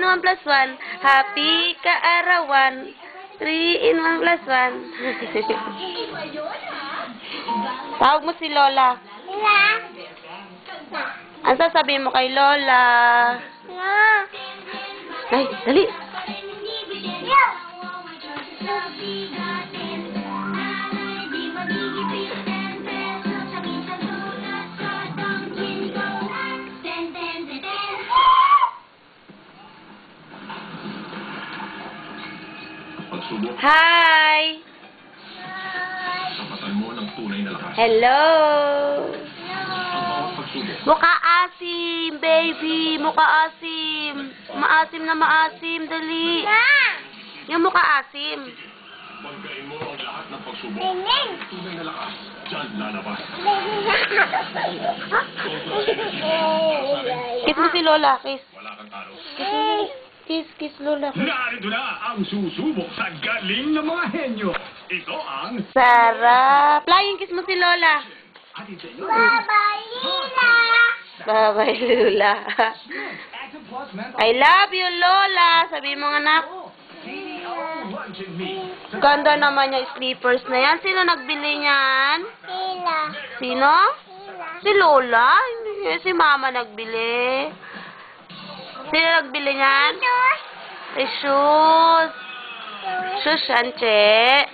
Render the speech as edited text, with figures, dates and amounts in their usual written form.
in 1 plus 1. Happy kaarawan. 3 in 1 plus 1. Tawag mo si Lola. Ano sasabihin mo kay Lola? Ay, dali. Hi! Hello! Mukha asim, baby! Mukha asim! Maasim na maasim, dali! Yung mukha asim. Pagkain mo ang lahat ng pagsubok. Tunay na lakas. Diyan lalabas. Kiss mo si Lola, kiss. Wala kang talo. Kiss Lola. Narito na ang susubok sa galing ng mga henyo. Ito ang... Sarap! Flying kiss mo si Lola. Atin sa inyo. Bye-bye, Lila! Bye-bye, Lola. I love you, Lola. Sabi mo nga, anak. Ganda naman yung slippers na yan. Sino nagbili niyan? Lila. Sino? Si Lola? Hindi, si Mama nagbili. Sino nagbili niyan? Ay, shoes. Shoes, yan, che.